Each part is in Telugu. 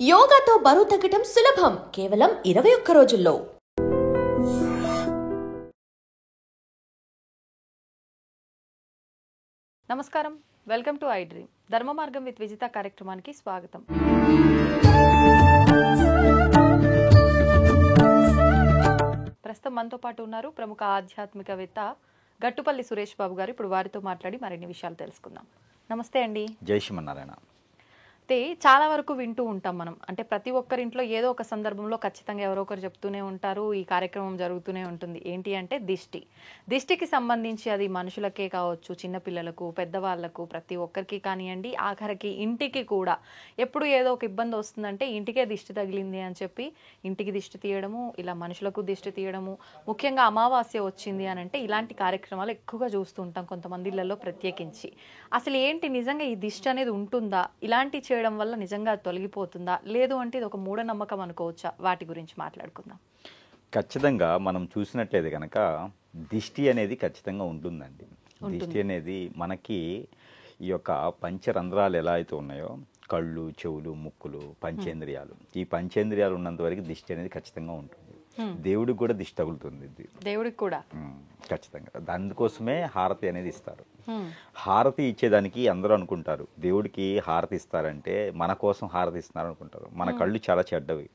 యోగాతో బరువు తగ్గటం సులభం కేవలం 21 రోజుల్లో. నమస్కారం, వెల్కమ్ టు ఐ డ్రీమ్. ధర్మ మార్గం విత్ విజిత కార్యక్రమానికి స్వాగతం. ప్రస్తుతం మనతో పాటు ఉన్నారు ప్రముఖ ఆధ్యాత్మికవేత్త గట్టుపల్లి సురేష్ బాబు గారు. ఇప్పుడు వారితో మాట్లాడి మరిన్ని విషయాలు తెలుసుకుందాం. నమస్తే అండి. జై శ్రీమన్నారాయణ. అయితే చాలా వరకు వింటూ ఉంటాం మనం, అంటే ప్రతి ఒక్కరింట్లో ఏదో ఒక సందర్భంలో ఖచ్చితంగా ఎవరో ఒకరు చెప్తూనే ఉంటారు, ఈ కార్యక్రమం జరుగుతూనే ఉంటుంది. ఏంటి అంటే దిష్టికి సంబంధించి అది మనుషులకే కావచ్చు, చిన్నపిల్లలకు, పెద్దవాళ్లకు, ప్రతి ఒక్కరికి కానివ్వండి, ఆఖరికి ఇంటికి కూడా ఎప్పుడు ఏదో ఒక ఇబ్బంది వస్తుందంటే ఇంటికే దిష్టి తగిలింది అని చెప్పి ఇంటికి దిష్టి తీయడము, ఇలా మనుషులకు దిష్టి తీయడము, ముఖ్యంగా అమావాస్య వచ్చింది అని అంటే ఇలాంటి కార్యక్రమాలు ఎక్కువగా చూస్తూ ఉంటాం కొంతమంది ఇళ్లలో ప్రత్యేకించి. అసలు ఏంటి నిజంగా ఈ దిష్టి అనేది ఉంటుందా, ఇలాంటి చేయడం వల్ల నిజంగా తొలగిపోతుందా, లేదు అంటే ఇది ఒక మూఢనమ్మకం అనుకోవచ్చా? వాటి గురించి మాట్లాడుకుందాం. ఖచ్చితంగా మనం చూసినట్లయితే కనుక దిష్టి అనేది ఖచ్చితంగా ఉంటుందండి. దిష్టి అనేది మనకి ఈ యొక్క పంచరంధ్రాలు ఎలా అయితే ఉన్నాయో, కళ్ళు, చెవులు, ముక్కులు, పంచేంద్రియాలు, ఈ పంచేంద్రియాలు ఉన్నంత వరకు దిష్టి అనేది ఖచ్చితంగా ఉంటుంది. దేవుడికి కూడా దిష్టి తగులుతుంది, దేవుడికి కూడా ఖచ్చితంగా. దానికోసమే హారతి అనేది ఇస్తారు. హారతి ఇచ్చేదానికి అందరూ అనుకుంటారు దేవుడికి హారతి ఇస్తారంటే మన కోసం హారతి ఇస్తున్నారు అనుకుంటారు. మన కళ్ళు చాలా చెడ్డవి.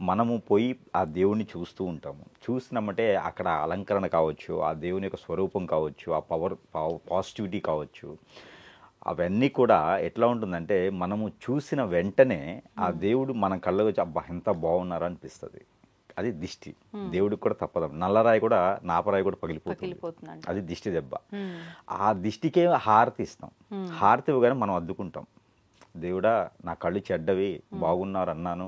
మనము పోయి ఆ దేవుడిని చూస్తూ ఉంటాము. చూసినామంటే అక్కడ అలంకరణ కావచ్చు, ఆ దేవుని యొక్క స్వరూపం కావచ్చు, ఆ పాజిటివిటీ కావచ్చు, అవన్నీ కూడా ఎట్లా ఉంటుందంటే మనము చూసిన వెంటనే ఆ దేవుడు మన కళ్ళకు వచ్చి అబ్బా ఎంత బాగున్నారో అనిపిస్తుంది. అది దిష్టి. దేవుడికి కూడా తప్పదు. నల్లరాయి కూడా నాపరాయి కూడా పగిలిపోతుంది. అది దిష్టి దెబ్బ. ఆ దిష్టికే హారతి ఇస్తాం. హారతి ఇవ్వగానే మనం అద్దుకుంటాం. దేవుడా నా కళ్ళు చెడ్డవి, బాగున్నారు అన్నాను,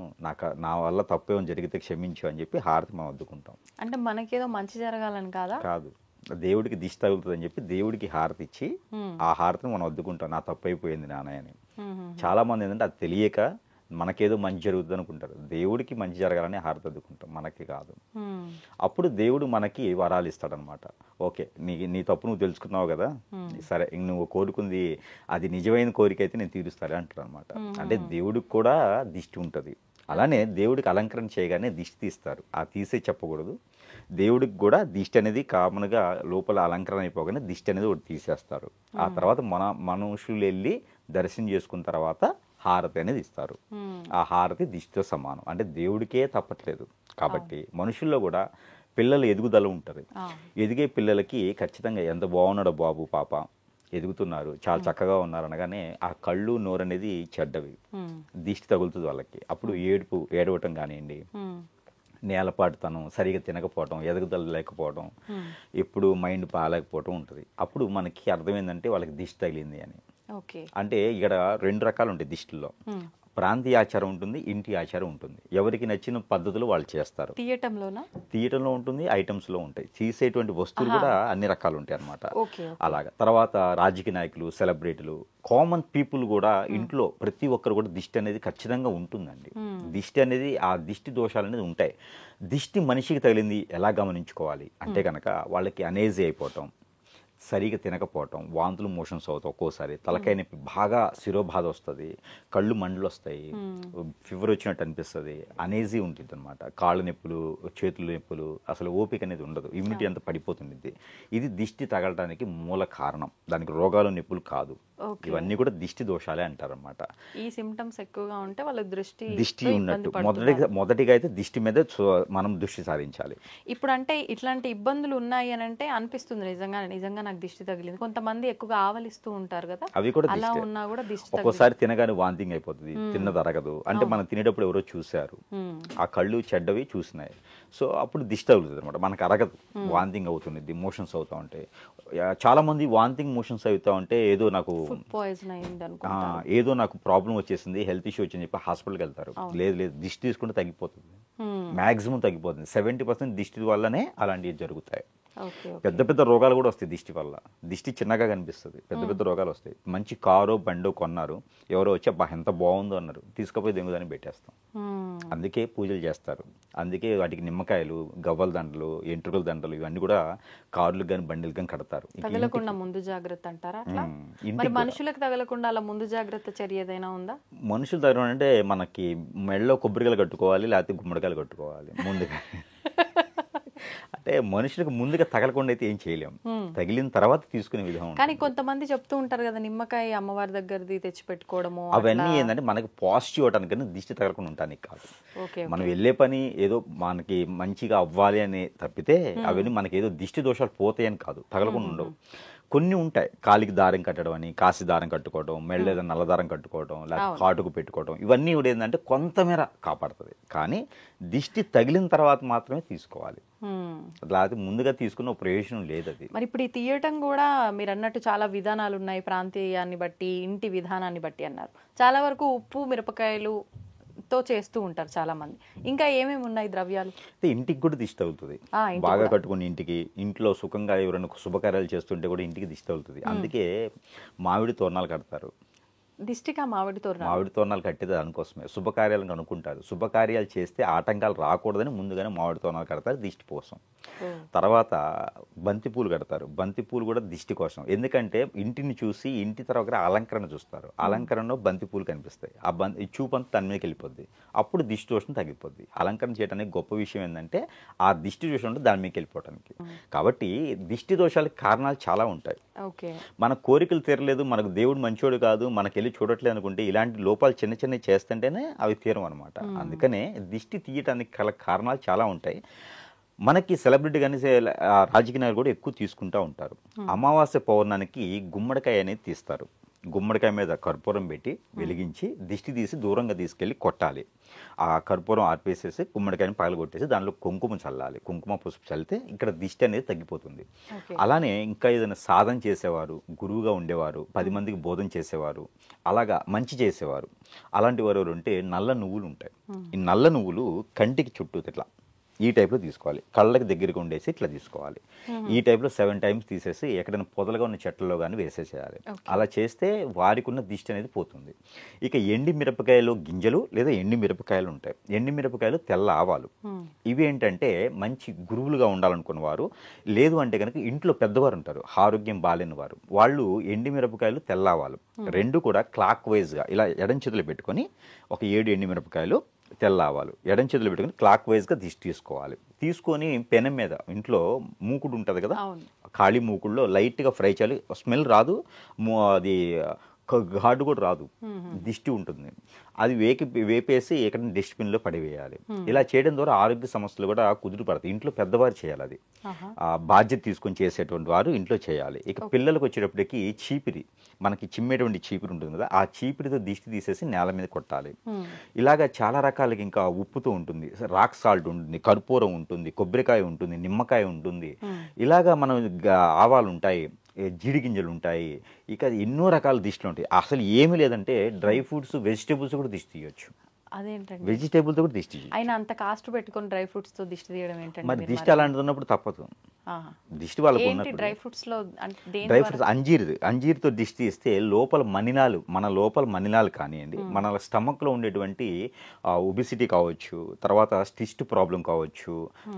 నా వల్ల తప్పేమో జరిగితే క్షమించు అని చెప్పి హారతి మనం అద్దుకుంటాం. అంటే మనకేదో మంచి జరగాలని కాదు, దేవుడికి దిష్టి తగులుతుంది అని చెప్పి దేవుడికి హారతి ఇచ్చి ఆ హారతిని మనం అద్దుకుంటాం. నా తప్పు అయిపోయింది నాన్న అని. చాలా మంది ఏంటంటే అది తెలియక మనకేదో మంచి జరుగుతుంది అనుకుంటారు. దేవుడికి మంచి జరగాలని హారతి అద్దుకుంటాం, మనకి కాదు. అప్పుడు దేవుడు మనకి వరాలు ఇస్తాడనమాట. ఓకే, నీ తప్పు నువ్వు తెలుసుకున్నావు కదా, సరే నువ్వు కోరుకుంది అది నిజమైన కోరిక అయితే నేను తీరుస్తాను అంటాడు అనమాట. అంటే దేవుడికి కూడా దిష్టి ఉంటుంది. అలానే దేవుడికి అలంకరణ చేయగానే దిష్టి తీస్తారు. ఆ తీసే చెప్పకూడదు. దేవుడికి కూడా దిష్టి అనేది కామన్గా లోపల అలంకరణ అయిపోగానే దిష్టి అనేది ఒకటి తీసేస్తారు. ఆ తర్వాత మనుషులు వెళ్ళి దర్శనం చేసుకున్న తర్వాత హారతి అనేది ఇస్తారు. ఆ హారతి దిష్టితో సమానం. అంటే దేవుడికే తప్పట్లేదు కాబట్టి మనుషుల్లో కూడా పిల్లలు ఎదుగుదల ఉంటుంది. ఎదిగే పిల్లలకి ఖచ్చితంగా ఎంత బాగున్నాడో బాబు పాప, ఎదుగుతున్నారు, చాలా చక్కగా ఉన్నారు అనగానే ఆ కళ్ళు, నోరు అనేది చెడ్డవి, దిష్టి తగులుతుంది వాళ్ళకి. అప్పుడు ఏడవటం కానివ్వండి, నేలపాటుతనం, సరిగా తినకపోవటం, ఎదుగుదల లేకపోవడం, ఎప్పుడు మైండ్ పాలేకపోవటం ఉంటుంది. అప్పుడు మనకి అర్థమైందంటే వాళ్ళకి దిష్టి తగిలింది అని. అంటే ఇక్కడ 2 రకాలు ఉంటాయి దిష్టిలో. ప్రాంతీయ ఆచారం ఉంటుంది, ఇంటి ఆచారం ఉంటుంది. ఎవరికి నచ్చిన పద్ధతులు వాళ్ళు చేస్తారు. తీయటంలో ఉంటుంది, ఐటమ్స్ లో ఉంటాయి. తీసేటువంటి వస్తువులు కూడా అన్ని రకాలు ఉంటాయి అన్నమాట. అలాగా తర్వాత రాజకీయ నాయకులు, సెలబ్రిటీలు, కామన్ పీపుల్ కూడా ఇంట్లో ప్రతి ఒక్కరు కూడా దిష్టి అనేది ఖచ్చితంగా ఉంటుందండి. దిష్టి అనేది, ఆ దిష్టి దోషాలు అనేది ఉంటాయి. దిష్టి మనిషికి తగిలింది ఎలా గమనించుకోవాలి అంటే కనుక వాళ్ళకి అనేజీ అయిపోవటం, సరిగా తినకపోవటం, వాంతులు మోషన్స్ అవుతాయి, ఒక్కోసారి తలకాయ నొప్పి, బాగా శిరోబాధ వస్తుంది, కళ్ళు మంటలు వస్తాయి, ఫీవర్ వచ్చినట్టు అనిపిస్తుంది, అనేజీ ఉంటుంది అనమాట, కాళ్ళ నొప్పులు, చేతుల నొప్పులు, అసలు ఓపిక అనేది ఉండదు, ఇమ్యూనిటీ అంతా పడిపోతుంది. ఇది దిష్టి తగలడానికి మూల కారణం. దానికి రోగాలు, నొప్పులు కాదు. ఇవన్నీ కూడా దిష్టి దోషాలే అంటారనమాట. ఈ సిమ్టమ్స్ ఎక్కువగా ఉంటే వాళ్ళ దృష్టి ఉన్నట్టు. మొదటిగా అయితే దిష్టి మీద మనం దృష్టి సారించాలి. ఇప్పుడు అంటే ఇట్లాంటి ఇబ్బందులు ఉన్నాయి అని అంటే అనిపిస్తుంది నిజంగా నాకు దిష్టి తగిలింది. కొంతమంది ఎక్కువగా ఆవలిస్తూ ఉంటారు కదా, అవి కూడా అలా ఉన్నా కూడా దిష్టి ఒక్కోసారి తినగానే వాంతింగ్ అయిపోతుంది, తిన్నది అరగదు. అంటే మనం తినేటప్పుడు ఎవరో చూశారు, ఆ కళ్ళు చెడ్డవి చూసినాయి, సో అప్పుడు దిష్టి తగులుతుంది అనమాట. మనకు అరగదు, వాంతింగ్ అవుతుంది, మోషన్స్ అవుతా ఉంటాయి. చాలా మంది వాంతింగ్, మోషన్స్ అవుతా ఉంటే ఏదో నాకు ప్రాబ్లం వచ్చేసింది, హెల్త్ ఇష్యూ వచ్చింది చెప్పి హాస్పిటల్కి వెళ్తారు. లేదు దిష్టి తీసుకుంటే తగ్గిపోతుంది. మ్యాక్సిమం తగ్గిపోతుంది. 70% దిష్టి వల్లనే అలాంటివి జరుగుతాయి. ఓకే. పెద్ద పెద్ద రోగాలు కూడా వస్తాయి దిష్టి వల్ల. దిష్టి చిన్నగా కనిపిస్తుంది, పెద్ద పెద్ద రోగాలు వస్తాయి. మంచి కారో బండో కొన్నారు, ఎవరో వచ్చి అబ్బా ఎంత బాగుందో అన్నారు, తీసుకుపోయి దెంగుదని పెట్టేస్తాం. అందుకే పూజలు చేస్తారు, అందుకే వాటికి నిమ్మకాయలు, గవ్వల దండలు, ఎంట్రుకల దండలు ఇవన్నీ కూడా కార్లకు కానీ బండిలు కానీ కడతారు. తగలకుండా ముందు జాగ్రత్త అంటారా అట్లా? మరి మనుషులకు తగలకుండా అలా ముందు జాగ్రత్త చర్య ఏదైనా ఉందా? మనుషులు తగలడం అంటే మనకి మెడలో కొబ్బరికాయలు కట్టుకోవాలి, లేకపోతే గుమ్మడికాయలు కట్టుకోవాలి ముందుగా. అంటే మనుషులకు ముందుగా తగలకుండా అయితే ఏం చేయలేము, తగిలిన తర్వాత తీసుకునే విధానం. కానీ కొంతమంది చెప్తూ ఉంటారు కదా, నిమ్మకాయ అమ్మవారి దగ్గరది తెచ్చి పెట్టుకోవడము, అవన్నీ ఏంటంటే మనకి పాజిటివ్ అవడానికి దిష్టి తగలకుండా ఉండడానికి కాదు. మనం వెళ్ళే పని ఏదో మనకి మంచిగా అవ్వాలి అని తప్పితే అవన్నీ మనకి ఏదో దిష్టి దోషాలు పోతాయని కాదు, తగలకుండా ఉండవు. కొన్ని ఉంటాయి, కాలికి దారం కట్టడం అని, కాసి దారం కట్టుకోవడం, మెళ్ళ ఏదైనా నల్ల దారం కట్టుకోవడం, లేకపోతే కాటుకు పెట్టుకోవడం, ఇవన్నీ కూడా ఏంటంటే కొంతమేర కాపాడుతుంది. కానీ దిష్టి తగిలిన తర్వాత మాత్రమే తీసుకోవాలి, లేకపోతే ముందుగా తీసుకున్న ప్రయోజనం లేదు అది. మరి ఇప్పుడు ఈ తీయటం కూడా మీరు అన్నట్టు చాలా విధానాలు ఉన్నాయి, ప్రాంతీయాన్ని బట్టి, ఇంటి విధానాన్ని బట్టి అన్నారు. చాలా వరకు ఉప్పు మిరపకాయలు తో చేస్తూ ఉంటారు చాలా మంది. ఇంకా ఏమేమి ఉన్నాయి ద్రవ్యాలు? ఇంటికి కూడా దిష్టి తగులుతుంది, బాగా కట్టుకుని ఇంటికి, ఇంట్లో సుఖంగా ఎవరైనా శుభకార్యాలు చేస్తుంటే కూడా ఇంటికి దిష్టి తగులుతుంది. అందుకే మామిడి తోరణాలు కడతారు. దిష్టిగా మామిడి తోరణాలు కట్టేది దానికోసమే, శుభకార్యాలను అనుకుంటారు. శుభకార్యాలు చేస్తే ఆటంకాలు రాకూడదని ముందుగానే మామిడి తోరణాలు కడతారు దిష్టి కోసం. తర్వాత బంతిపూలు కడతారు, బంతిపూలు కూడా దిష్టి కోసం. ఎందుకంటే ఇంటిని చూసి ఇంటి తర్వాత అలంకరణ చూస్తారు, అలంకరణలో బంతిపూలు కనిపిస్తాయి, ఈ చూపు అంతా దాని మీదకి వెళ్ళిపోద్ది, అప్పుడు దిష్టి దోషం తగ్గిపోద్ది. అలంకరణ చేయడానికి గొప్ప విషయం ఏంటంటే ఆ దిష్టి దోషం ఉంటే దాని మీదకి వెళ్ళిపోవడానికి. కాబట్టి దిష్టి దోషాలకు కారణాలు చాలా ఉంటాయి. మన కోరికలు తీరలేదు, మనకు దేవుడు మంచోడు కాదు, మనకి చూడట్లేదు అనుకుంటే ఇలాంటి లోపాలు చిన్న చిన్నవి చేస్తుంటేనే అవి తీరం అనమాట. అందుకనే దిష్టి తీయటానికి గల కారణాలు చాలా ఉంటాయి. మనకి సెలబ్రిటీ కానీ రాజకీయ నాయకులు కూడా ఎక్కువ తీసుకుంటూ ఉంటారు. అమావాస్య పౌర్ణానికి గుమ్మడికాయ అనేది తీస్తారు. గుమ్మడికాయ మీద కర్పూరం పెట్టి వెలిగించి దిష్టి తీసి దూరంగా తీసుకెళ్ళి కొట్టాలి. ఆ కర్పూరం ఆర్పేసేసి గుమ్మడికాయని పగలగొట్టేసి దానిలో కుంకుమ చల్లాలి. కుంకుమ పసుపు చల్లితే ఇక్కడ దిష్టి అనేది తగ్గిపోతుంది. అలానే ఇంకా ఏదైనా సాధన చేసేవారు, గురువుగా ఉండేవారు, 10 మందికి బోధన చేసేవారు, అలాగా మంచి చేసేవారు, అలాంటి వారు ఉంటే నల్ల నువ్వులు ఉంటాయి. ఈ నల్ల నువ్వులు కంటికి చుట్టూ ఇట్లా ఈ టైప్లో తీసుకోవాలి, కళ్ళకి దగ్గరగా ఉండేసి ఇట్లా తీసుకోవాలి. ఈ టైప్లో 7 టైమ్స్ తీసేసి ఎక్కడైనా పొదలుగా ఉన్న చెట్లలో కానీ వేసేసేయాలి. అలా చేస్తే వారికి ఉన్న దిష్టి అనేది పోతుంది. ఇక ఎండి మిరపకాయలు గింజలు లేదా ఎండి మిరపకాయలు ఉంటాయి. ఎండి మిరపకాయలు తెల్ల ఆవాలు, ఇవి ఏంటంటే మంచి గురువులుగా ఉండాలనుకున్న వారు, లేదు అంటే కనుక ఇంట్లో పెద్దవారు ఉంటారు, ఆరోగ్యం బాలేని వారు, వాళ్ళు ఎండి మిరపకాయలు తెల్ల ఆవాలు రెండు కూడా క్లాక్ వైజ్గా ఇలా ఎడం చేతులు పెట్టుకొని ఒక 7 ఎండి మిరపకాయలు తెల్ల ఆవాలు ఎడం చేతులు పెట్టుకుని క్లాక్ వైజ్గా దిష్టి తీసుకోవాలి. తీసుకొని పెనం మీద, ఇంట్లో మూకుడు ఉంటుంది కదా, ఖాళీ మూకుడులో లైట్గా ఫ్రై చేయాలి. స్మెల్ రాదు, అది ఘాటు కూడా రాదు, దిష్టి ఉంటుంది. అది వేపేసి ఎక్కడైనా డస్ట్బిన్లో పడివేయాలి. ఇలా చేయడం ద్వారా ఆరోగ్య సమస్యలు కూడా కుదురు పడతాయి. ఇంట్లో పెద్దవారు చేయాలి, అది బాధ్యత తీసుకొని చేసేటువంటి వారు ఇంట్లో చేయాలి. ఇక పిల్లలకు వచ్చేటప్పటికి చీపిరి, మనకి చిమ్మేటువంటి చీపిరి ఉంటుంది కదా, ఆ చీపిరితో దిష్టి తీసేసి నేల మీద కొట్టాలి. ఇలాగా చాలా రకాలకి, ఇంకా ఉప్పుతో ఉంటుంది, రాక్ సాల్ట్ ఉంటుంది, కర్పూరం ఉంటుంది, కొబ్బరికాయ ఉంటుంది, నిమ్మకాయ ఉంటుంది, ఇలాగా మనం ఆవాలు ఉంటాయి, జీడి గింజలు ఉంటాయి, ఇక ఎన్నో రకాల దిష్టిలు ఉంటాయి. అసలు ఏమీ లేదంటే డ్రై ఫ్రూట్స్, వెజిటేబుల్స్ కూడా దిష్టి తీయొచ్చు. అదేంటండి, వెజిటేబుల్తో కూడా దిష్టి అయినా అంత కాస్ట్ పెట్టుకొని డ్రై ఫ్రూట్స్ తో దిష్టి తీయడం ఏంటంటే? మరి దిష్టి అలాంటిది ఉన్నప్పుడు తప్పదు, దిష్టి వాళ్ళకు ఉన్నప్పుడు. డ్రై ఫ్రూట్స్ లో డ్రై ఫ్రూట్స్ అంజీరుతో దిష్టి ఇస్తే లోపల మనినాలు, మన లోపల మనినాలు కానివ్వండి, మన స్టమక్ లో ఉండేటువంటి ఒబిసిటీ కావచ్చు, తర్వాత స్టిస్ట్ ప్రాబ్లం కావచ్చు,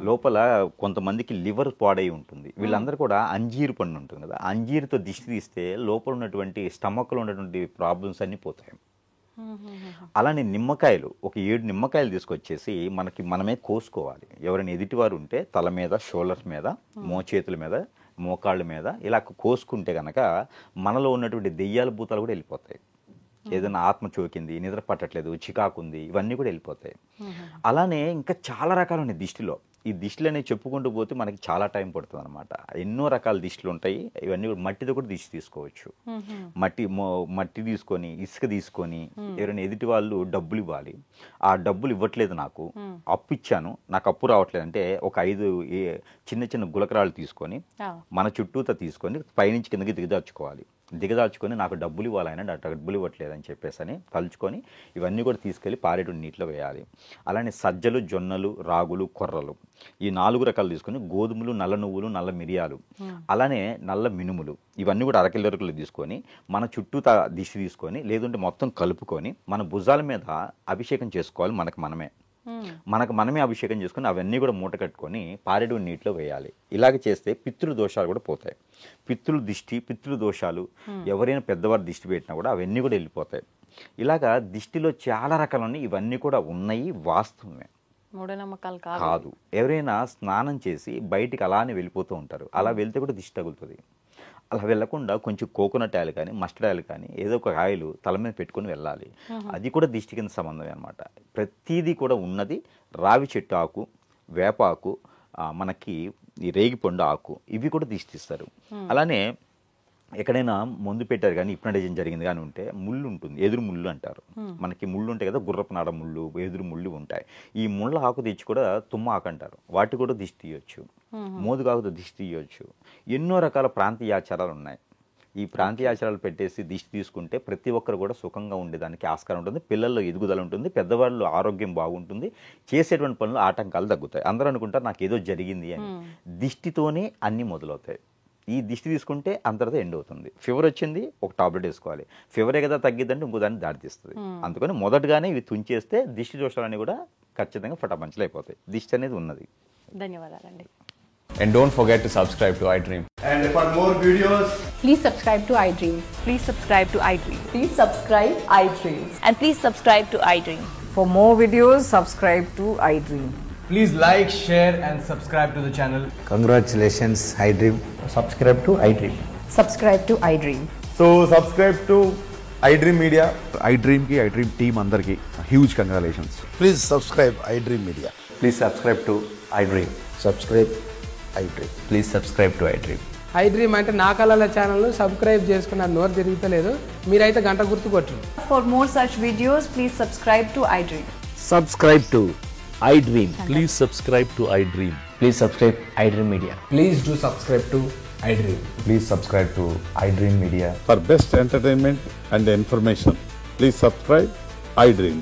లోపల కొంతమందికి లివర్ పాడై ఉంటుంది, వీళ్ళందరూ కూడా అంజీరు పండు ఉంటుంది కదా, అంజీరుతో దిష్టి తీస్తే లోపల ఉన్నటువంటి స్టమక్ లో ఉన్నటువంటి ప్రాబ్లమ్స్ అన్ని పోతాయి. అలానే నిమ్మకాయలు, ఒక 7 నిమ్మకాయలు తీసుకొచ్చేసి మనమే కోసుకోవాలి. ఎవరైనా ఎదుటివారు ఉంటే తల మీద, షోల్డర్స్ మీద, మోచేతుల మీద, మోకాళ్ళ మీద ఇలా కోసుకుంటే కనుక మనలో ఉన్నటువంటి దెయ్యాల భూతాలు కూడా వెళ్ళిపోతాయి. ఏదైనా ఆత్మ చోకింది, నిద్ర పట్టట్లేదు, చికాకుంది, ఇవన్నీ కూడా వెళ్ళిపోతాయి. అలానే ఇంకా చాలా రకాలు ఉన్నాయి దిష్టిలో. ఈ దిష్టిలు అనేవి చెప్పుకుంటూ పోతే మనకి చాలా టైం పడుతుంది అనమాట. ఎన్నో రకాల దిష్టిలు ఉంటాయి. ఇవన్నీ మట్టితో కూడా దిష్టి తీసుకోవచ్చు. మట్టి తీసుకొని, ఇసుక తీసుకొని, ఎవరైనా ఎదుటి వాళ్ళు డబ్బులు ఇవ్వాలి, ఆ డబ్బులు ఇవ్వట్లేదు, నాకు అప్పు ఇచ్చాను, నాకు అప్పు రావట్లేదు అంటే ఒక 5 చిన్న చిన్న గులకరాలు తీసుకొని మన చుట్టూతో తీసుకొని పైనుంచి కిందకి దిగదార్చుకోవాలి. దిగదార్చుకొని నాకు డబ్బులు ఇవ్వాలని నాకు డబ్బులు ఇవ్వట్లేదని చెప్పేసి అని తలుచుకొని ఇవన్నీ కూడా తీసుకెళ్ళి పారేటువంటి నీటిలో వేయాలి. అలానే సజ్జలు, జొన్నలు, రాగులు, కొర్రలు ఈ 4 రకాలు తీసుకొని గోధుమలు, నల్ల నువ్వులు, నల్ల మిరియాలు, అలానే నల్ల మినుములు ఇవన్నీ కూడా అరకిల్లరకులు తీసుకొని మన చుట్టూ దిష్టి తీసుకొని లేదంటే మొత్తం కలుపుకొని మన భుజాల మీద అభిషేకం చేసుకోవాలి. మనకు మనమే అభిషేకం చేసుకొని అవన్నీ కూడా మూట కట్టుకొని పారేడు నీటిలో వేయాలి. ఇలాగ చేస్తే పితృ దోషాలు కూడా పోతాయి. పితృ దోషాలు ఎవరైనా పెద్దవారు దిష్టి పెట్టినా కూడా అవన్నీ కూడా వెళ్ళిపోతాయి. ఇలాగా దిష్టిలో చాలా రకాలు ఉన్నాయి. ఇవన్నీ కూడా ఉన్నాయి, వాస్తవమే, మూఢనమ్మకాలు కాదు. ఎవరైనా స్నానం చేసి బయటికి అలానే వెళ్ళిపోతూ ఉంటారు. అలా వెళ్తే కూడా దిష్టి తగులుతుంది. అలా వెళ్ళకుండా కొంచెం కోకోనట్ ఆయిల్ కానీ మస్టర్డ్ ఆయిల్ కానీ ఏదో ఒక ఆయిల్ తల మీద పెట్టుకొని వెళ్ళాలి. అది కూడా దిష్టి కింద సంబంధమే అనమాట. ప్రతిదీ కూడా ఉన్నది. రావి చెట్టు ఆకు, వేపాకు, మనకి ఈ రేగిపండు ఆకు ఇవి కూడా దిష్టి తీస్తారు. అలానే ఎక్కడైనా ముందు పెట్టారు కానీ హిప్నటైజేషన్ జరిగింది కానీ ఉంటే ముళ్ళు ఉంటుంది, ఎదురు ముళ్ళు అంటారు. మనకి ముళ్ళు ఉంటాయి కదా, గుర్రపు నాడ ముళ్ళు, ఎదురు ముళ్ళు ఉంటాయి. ఈ ముళ్ళ ఆకు తెచ్చి కూడా తుమ్మ ఆకు అంటారు. వాటి కూడా దిష్టి తీయొచ్చు. మోదుగాకుతో దిష్టి తీయొచ్చు. ఎన్నో రకాల ప్రాంతీయ ఆచారాలు ఉన్నాయి. ఈ ప్రాంతీయ ఆచారాలు పెట్టేసి దిష్టి తీసుకుంటే ప్రతి ఒక్కరు కూడా సుఖంగా ఉండేదానికి ఆస్కారం ఉంటుంది. పిల్లల్లో ఎదుగుదల ఉంటుంది, పెద్దవాళ్ళు ఆరోగ్యం బాగుంటుంది, చేసేటువంటి పనులు ఆటంకాలు తగ్గుతాయి. అందరూ అనుకుంటారు నాకు ఏదో జరిగింది అని. దిష్టితోనే అన్నీ మొదలవుతాయి. ఈ దిష్టి తీసుకుంటే అంతటితో ఎండ్ అవుతుంది. ఫీవర్ వచ్చింది, ఒక టాబ్లెట్ వేసుకోవాలి. ఫీవరే కదా తగ్గిద్దంటే ఇంకో దాన్ని దారితీస్తుంది. అందుకని మొదటగానే ఇవి తుంచేస్తే దిష్టి దోషాలన్నీ కూడా ఖచ్చితంగా ఫటాపంచలు అయిపోతాయి. దిష్టి అనేది ఉన్నది. ధన్యవాదాలండి. And don't forget to subscribe to iDream. And for more videos, Please subscribe to iDream. Please subscribe to iDream. Please subscribe iDream. And please subscribe to iDream. For more videos, subscribe to iDream. please like, share and subscribe to the channel. Congratulations, iDream. Subscribe to iDream. Subscribe to iDream. So subscribe to iDream Media. iDream ki iDream team andarki huge congratulations. Please subscribe iDream Media. Please subscribe to iDream. Subscribe iDream. Please subscribe to iDream. iDream అంటే నా కళల ఛానల్ సబ్స్క్రైబ్ చేసుకున్న నోరు తిరుగుతలేదు. మీరైతే గంట గుర్తు కొట్టండి. For more such videos, please subscribe to iDream. Subscribe to iDream. Please subscribe to iDream. Please subscribe iDream Media. Please do subscribe to iDream. Please subscribe to iDream Media. For best entertainment and information, please subscribe iDream.